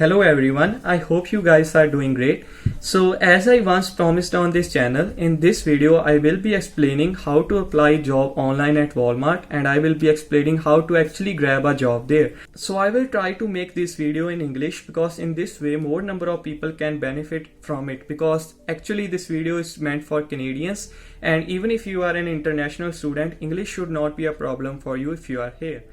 Hello everyone, I hope you guys are doing great. So as I once promised on this channel, in this video I will be explaining how to apply job online at Walmart, and I will be explaining how to actually grab a job there. So I will try to make this video in English because in this way more number of people can benefit from it, because actually this video is meant for Canadians, and even if you are an international student, English should not be a problem for you if you are here.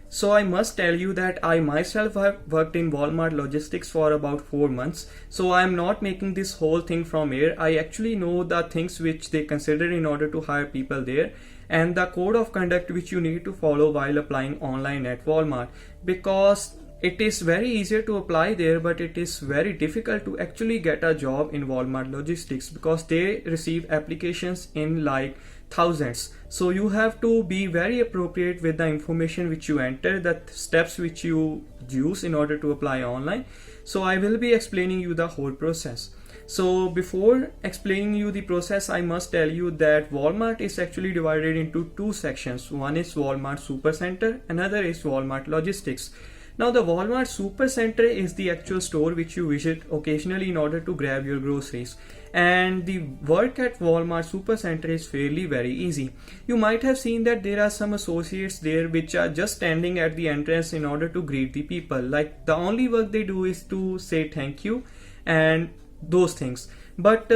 So I must tell you that I myself have worked in Walmart logistics for about 4 months. So I am not making this whole thing from here. I actually know the things which they consider in order to hire people there, and the code of conduct which you need to follow while applying online at Walmart, because it is very easier to apply there, but it is very difficult to actually get a job in Walmart logistics because they receive applications in like thousands. So you have to be very appropriate with the information which you enter, the steps which you use in order to apply online. So I will be explaining you the whole process. So before explaining you the process, I must tell you that Walmart is actually divided into two sections. One is Walmart Supercenter, another is Walmart Logistics. Now the Walmart Supercenter is the actual store which you visit occasionally in order to grab your groceries, and the work at Walmart Supercenter is fairly very easy. You might have seen that there are some associates there which are just standing at the entrance in order to greet the people. Like the only work they do is to say thank you and those things. But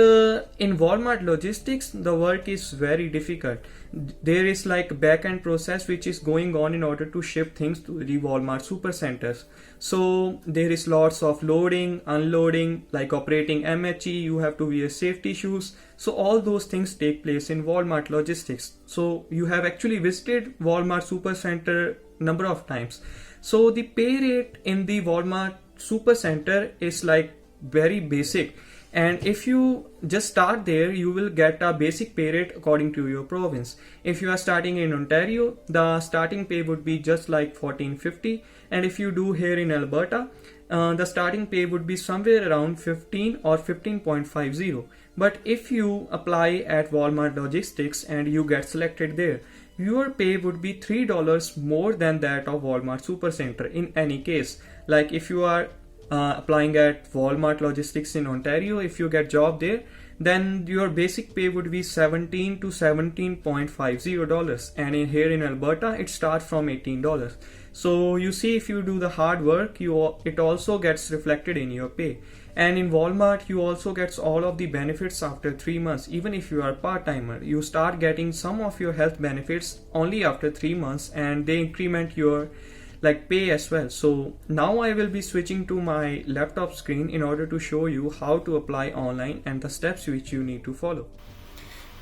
in Walmart logistics the work is very difficult. There is like back-end process which is going on in order to ship things to the Walmart supercenters. So there is lots of loading, unloading, like operating MHE, you have to wear safety shoes. So all those things take place in Walmart logistics. So you have actually visited Walmart supercenter number of times. So the pay rate in the Walmart supercenter is like very basic, and if you just start there you will get a basic pay rate according to your province. If you are starting in Ontario, the starting pay would be just like $14.50, and if you do here in Alberta, the starting pay would be somewhere around 15 or 15.50. But if you apply at Walmart Logistics and you get selected there, your pay would be $3 more than that of Walmart Supercenter in any case. Like if you are applying at Walmart Logistics in Ontario, if you get job there, then your basic pay would be $17 to $17.50, and here in Alberta it starts from $18. So you see, if you do the hard work, it also gets reflected in your pay. And in Walmart you also gets all of the benefits after 3 months. Even if you are part-timer, you start getting some of your health benefits only after 3 months, and they increment your like pay as well. So now I will be switching to my laptop screen in order to show you how to apply online and the steps which you need to follow.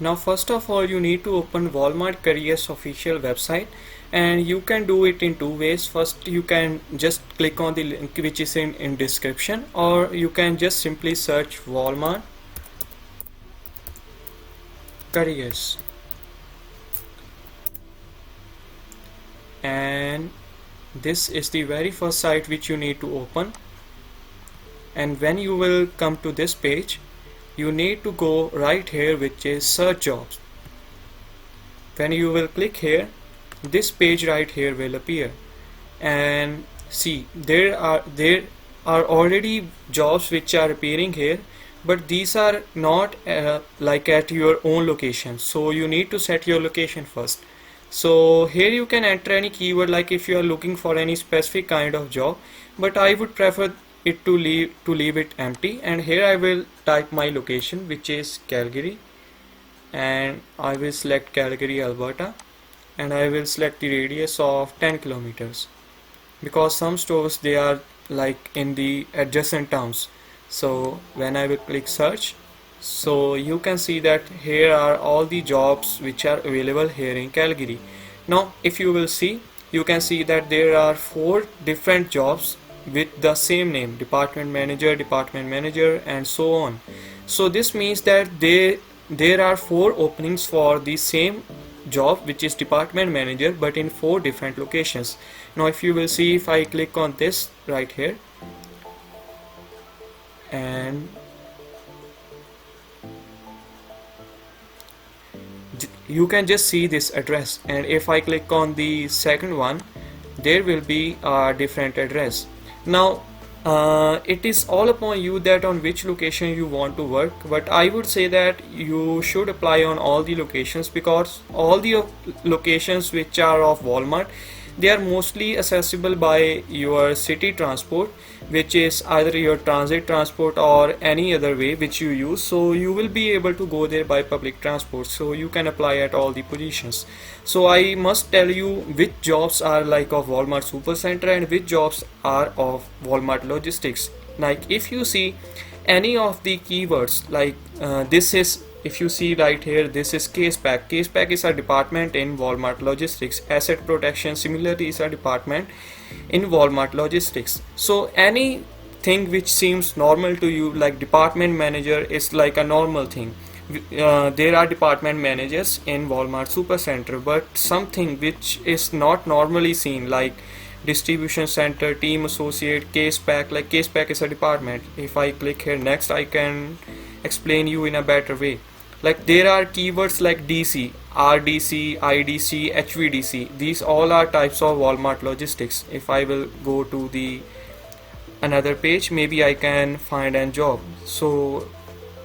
Now first of all you need to open Walmart Careers official website, and you can do it in two ways. First, you can just click on the link which is in description, or you can just simply search Walmart Careers, and this is the very first site which you need to open. And when you will come to this page, you need to go right here which is search jobs. When you will click here, this page right here will appear, and see there are already jobs which are appearing here, but these are not like at your own location. So you need to set your location first. So here you can enter any keyword, like if you are looking for any specific kind of job, but I would prefer it to leave it empty. And here I will type my location which is Calgary, and I will select Calgary, Alberta, and I will select the radius of 10 kilometers because some stores they are like in the adjacent towns. So when I will click search, so you can see that here are all the jobs which are available here in Calgary. Now if you will see, you can see that there are 4 different jobs with the same name, department manager and so on. So this means that there are 4 openings for the same job which is department manager, but in 4 different locations. Now if you will see, if I click on this right here, and you can just see this address, and if I click on the second one, there will be a different address. Now it is all upon you that on which location you want to work, but I would say that you should apply on all the locations, because all the locations which are of Walmart, they are mostly accessible by your city transport, which is either your transit transport or any other way which you use. So you will be able to go there by public transport, so you can apply at all the positions. So I must tell you which jobs are like of Walmart Supercenter and which jobs are of Walmart Logistics. Like if you see any of the keywords, like this is, if you see right here, this is case pack. Case pack is a department in Walmart Logistics. Asset protection similarly is a department in Walmart Logistics. So anything which seems normal to you, like department manager, is like a normal thing. There are department managers in Walmart Supercenter, but something which is not normally seen, like distribution center, team associate, case pack. Like case pack is a department. If I click here next, I can explain you in a better way. Like there are keywords like DC, RDC, IDC, HVDC. These all are types of Walmart Logistics. If I will go to the another page, maybe I can find a job. So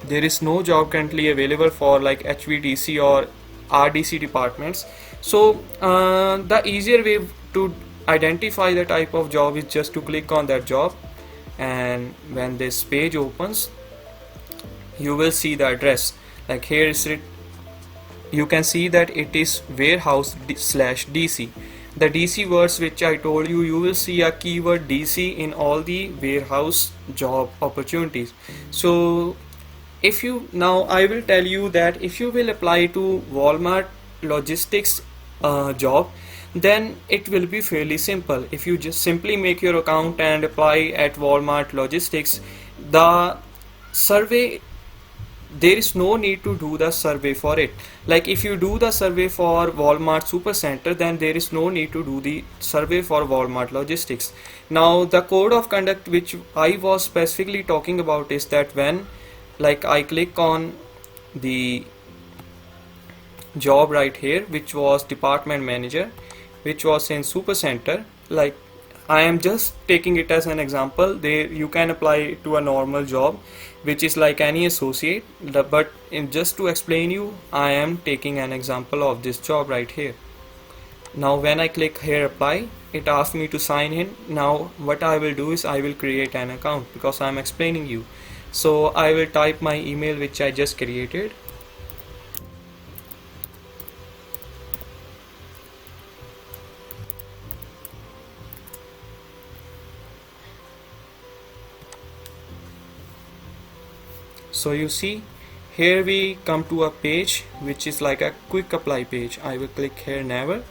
there is no job currently available for like HVDC or RDC departments. So the easier way to identify the type of job is just to click on that job, and when this page opens, you will see the address. Like here is it, you can see that it is warehouse slash DC. The DC words which I told you, you will see a keyword DC in all the warehouse job opportunities. So if you, now I will tell you that if you will apply to Walmart Logistics job, then it will be fairly simple. If you just simply make your account and apply at Walmart Logistics, the survey, there is no need to do the survey for it. Like if you do the survey for Walmart Supercenter, then there is no need to do the survey for Walmart Logistics. Now the code of conduct which I was specifically talking about is that when like I click on the job right here, which was department manager, which was in Supercenter, like I am just taking it as an example. There you can apply it to a normal job which is like any associate, but just to explain you, I am taking an example of this job right here. Now when I click here apply, it asks me to sign in. Now what I will do is I will create an account, because I am explaining you. So I will type my email which I just created. So you see here we come to a page which is like a quick apply page. I will click here never.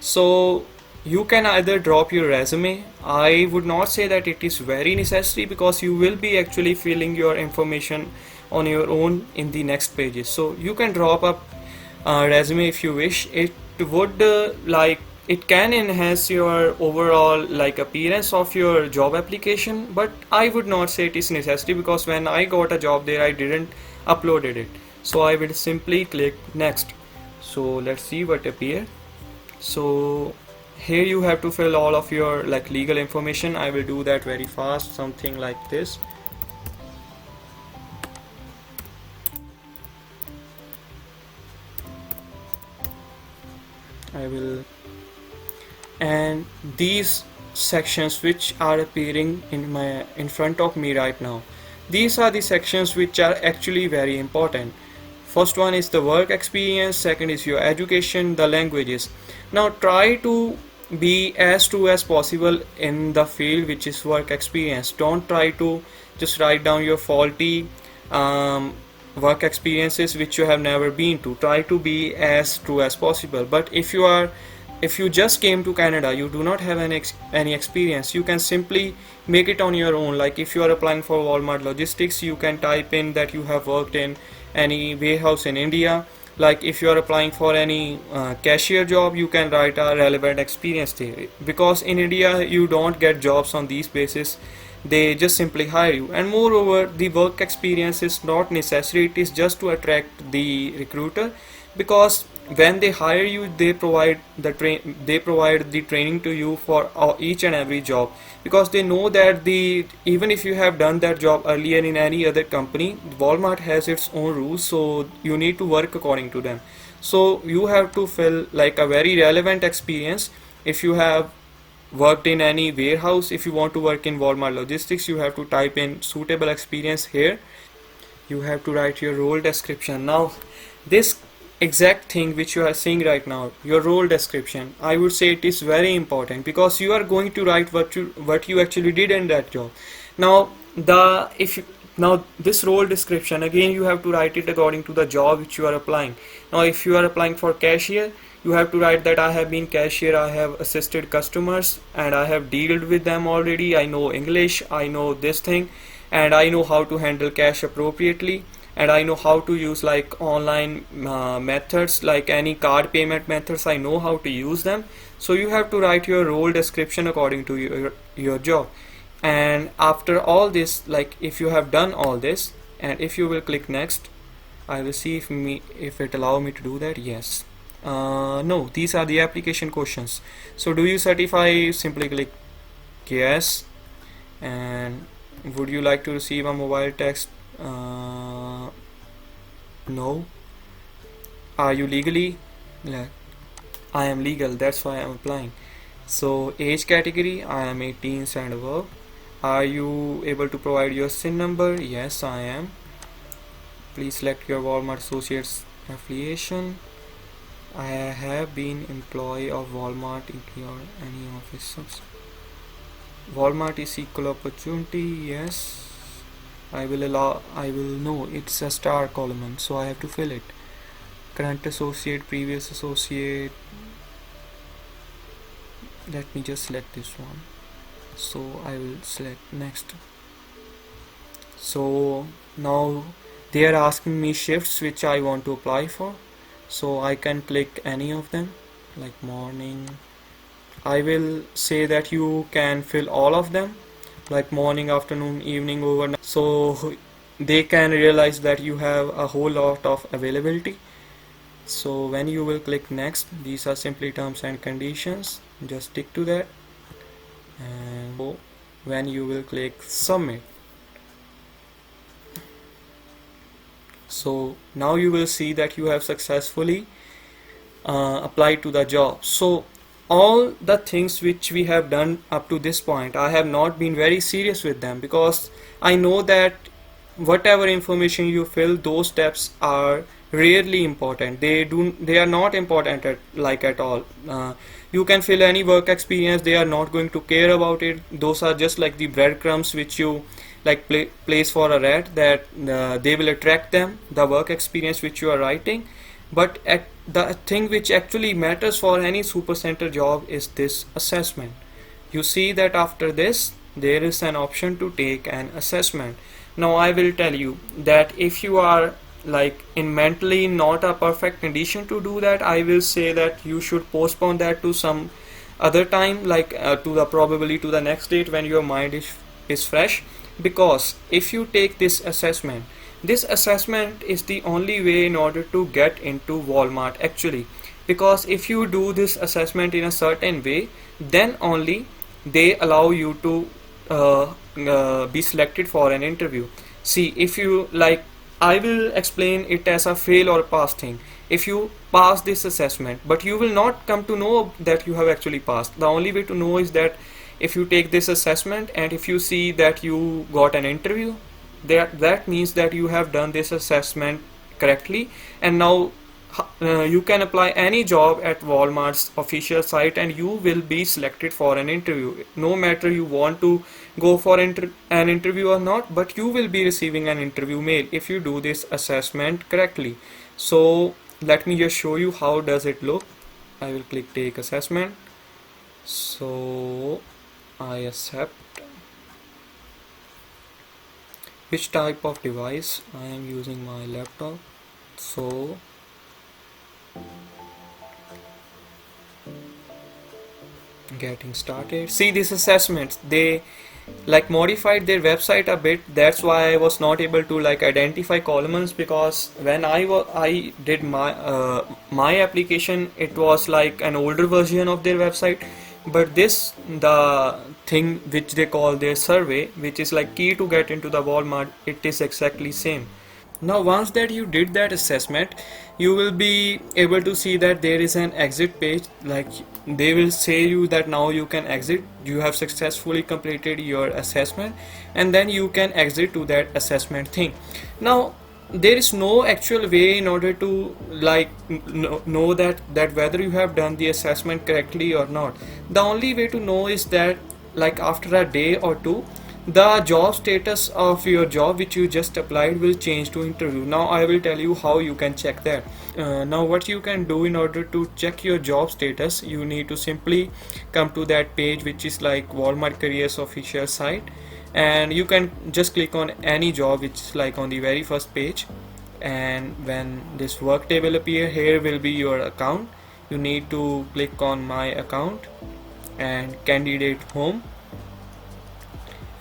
So you can either drop your resume. I would not say that it is very necessary, because you will be actually filling your information on your own in the next pages. So you can drop a resume if you wish. It would it can enhance your overall like appearance of your job application, but I would not say it is necessary, because when I got a job there I didn't uploaded it. So I will simply click next. So let's see what appear. So here you have to fill all of your like legal information. I will do that very fast, something like this. I will, and these sections which are appearing in front of me right now, these are the sections which are actually very important. First one is the work experience, second is your education, the languages. Now try to be as true as possible in the field which is work experience. Don't try to just write down your faulty work experiences which you have never been to. Try to be as true as possible. But if you just came to Canada, you do not have any experience, you can simply make it on your own. Like if you are applying for Walmart Logistics, you can type in that you have worked in any warehouse in India. Like if you are applying for any cashier job, you can write a relevant experience there, because in India you don't get jobs on these basis, they just simply hire you. And moreover, the work experience is not necessary, it is just to attract the recruiter, because when they hire you, they provide the training to you for each and every job, because they know that even if you have done that job earlier in any other company, Walmart has its own rules, so you need to work according to them. So you have to fill like a very relevant experience. If you have worked in any warehouse, if you want to work in Walmart logistics, you have to type in suitable experience here. You have to write your role description. Now this exact thing which you are seeing right now, your role description, I would say it is very important, because you are going to write what you actually did in that job. Now now this role description, again you have to write it according to the job which you are applying. Now if you are applying for cashier, you have to write that I have been cashier, I have assisted customers, and I have dealt with them already, I know English, I know this thing, and I know how to handle cash appropriately, and I know how to use like online methods, like any card payment methods, I know how to use them. So you have to write your role description according to your job. And after all this, like if you have done all this, and if you will click next, I will see if it allow me to do that. Yes. No, these are the application questions. So do you certify? Simply click yes. And would you like to receive a mobile text? No. Are you legally? I am legal, that's why I am applying. So age category, I am 18 and above. Are you able to provide your SIN number? Yes, I am. Please select your Walmart Associates affiliation. I have been employee of Walmart in any of its subs. Walmart is equal opportunity. Yes. I will know it's a star column, so I have to fill it. Current associate, previous associate. Let me just select this one. So I will select next. So now they are asking me shifts which I want to apply for, so I can click any of them, like morning. I will say that you can fill all of them, like morning, afternoon, evening, overnight, so they can realize that you have a whole lot of availability. So when you will click next, these are simply terms and conditions, just stick to that. And when you will click submit, so now you will see that you have successfully applied to the job. So all the things which we have done up to this point, I have not been very serious with them, because I know that whatever information you fill, those steps are rarely important. They are not important at all. You can fill any work experience, they are not going to care about it. Those are just like the breadcrumbs which you like place for a rat, that they will attract them, the work experience which you are writing. But the thing which actually matters for any supercenter job is this assessment. You see that after this there is an option to take an assessment. Now I will tell you that if you are like in mentally not a perfect condition to do that, I will say that you should postpone that to some other time, like probably to the next date when your mind is fresh. Because if you take this assessment is the only way in order to get into Walmart actually. Because if you do this assessment in a certain way, then only they allow you to be selected for an interview. See, if you like, I will explain it as a fail or pass thing. If you pass this assessment, but you will not come to know that you have actually passed. The only way to know is that if you take this assessment and if you see that you got an interview, that means that you have done this assessment correctly, and now you can apply any job at Walmart's official site and you will be selected for an interview. No matter you want to go for an interview or not, but you will be receiving an interview mail if you do this assessment correctly. So let me just show you how does it look. I will click take assessment. So I accept. Which type of device? I am using my laptop. So getting started. See, these assessments, they like modified their website a bit. That's why I was not able to like identify columns, because when I did my application, it was like an older version of their website, but this, the thing which they call their survey, which is like key to get into the Walmart, it is exactly same. Now once that you did that assessment, you will be able to see that there is an exit page, like they will say you that now you can exit, you have successfully completed your assessment, and then you can exit to that assessment thing. Now there is no actual way in order to like know that whether you have done the assessment correctly or not. The only way to know is that like after a day or two, the job status of your job which you just applied will change to interview. Now I will tell you how you can check that. Now what you can do in order to check your job status, you need to simply come to that page which is like Walmart careers official site, and you can just click on any job which is like on the very first page, and when this workday will appear, here will be your account. You need to click on my account and candidate home,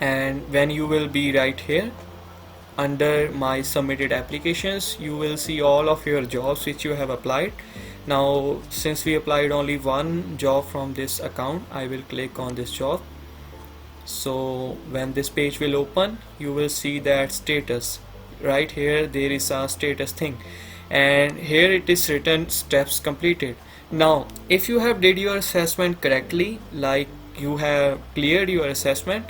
and when you will be right here under my submitted applications, you will see all of your jobs which you have applied. Now since we applied only one job from this account, I will click on this job. So when this page will open, you will see that status. Right here there is a status thing, and here it is written steps completed. Now if you have did your assessment correctly, like you have cleared your assessment,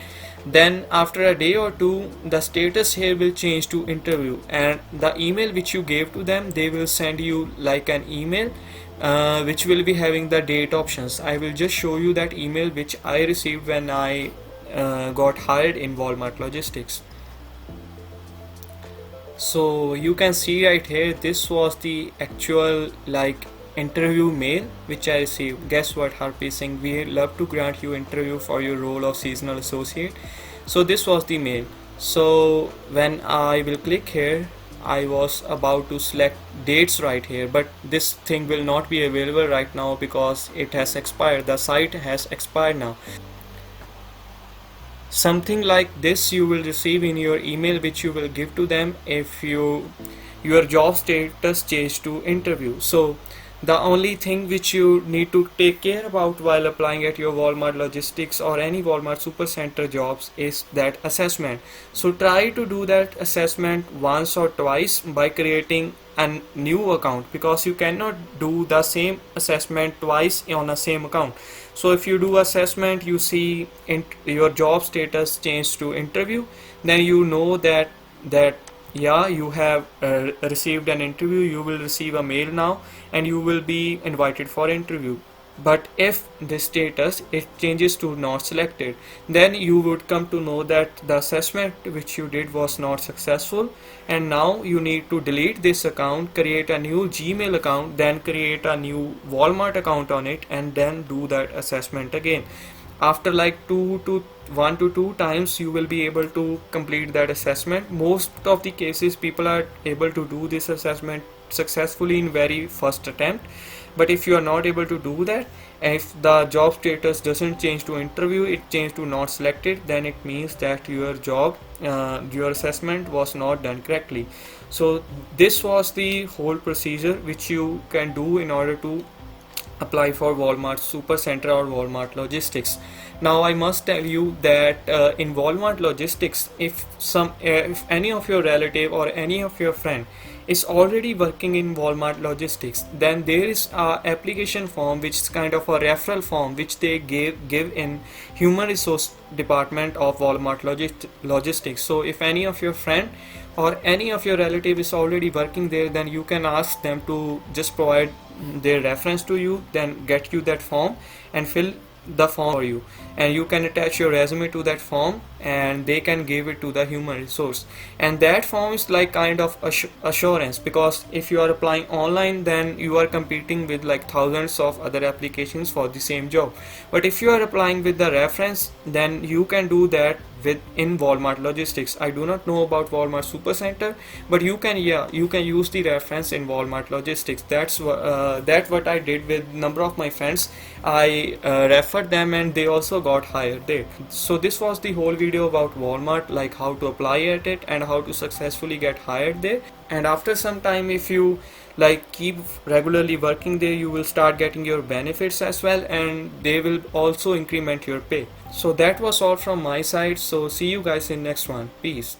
then after a day or two the status here will change to interview, and the email which you gave to them, they will send you like an email which will be having the date options. I will just show you that email which I received when I got hired in Walmart Logistics. So you can see right here, this was the actual like interview mail which I received. Guess what, Harpreet Singh, we love to grant you interview for your role of seasonal associate. So this was the mail. So when I will click here, I was about to select dates right here, but this thing will not be available right now because it has expired. The site has expired now. Something like this you will receive in your email which you will give to them if your job status changed to interview. So the only thing which you need to take care about while applying at your Walmart Logistics or any Walmart Supercenter jobs is that assessment. So try to do that assessment once or twice by creating a new account, because you cannot do the same assessment twice on the same account. So if you do assessment, you see your job status changed to interview, then you know that yeah, you have received an interview, you will receive a mail now and you will be invited for interview. But if the status it changes to not selected, then you would come to know that the assessment which you did was not successful, and now you need to delete this account, create a new Gmail account, then create a new Walmart account on it, and then do that assessment again. After like 1 to 2 times you will be able to complete that assessment. Most of the cases people are able to do this assessment successfully in very first attempt. But if you are not able to do that, if the job status doesn't change to interview, it changed to not selected, then it means that your job your assessment was not done correctly. So this was the whole procedure which you can do in order to apply for Walmart Supercenter or Walmart Logistics. Now I must tell you that in Walmart Logistics, if any of your relative or any of your friend is already working in Walmart Logistics, then there is a application form which is kind of a referral form which they give in human resource department of Walmart Logistics. So if any of your friend or any of your relative is already working there, then you can ask them to just provide their reference to you, then get you that form and fill the form for you, and you can attach your resume to that form and they can give it to the human resource. And that form is like kind of assurance, because if you are applying online, then you are competing with like thousands of other applications for the same job. But if you are applying with the reference, then you can do that in Walmart Logistics. I do not know about Walmart Supercenter, but you can use the reference in Walmart Logistics. That's what I did with number of my friends. I referred them and they also got hired there. So this was the whole video about Walmart, like how to apply at it and how to successfully get hired there. And after some time, if you like keep regularly working there, you will start getting your benefits as well, and they will also increment your pay. So that was all from my side. So see you guys in next one. Peace.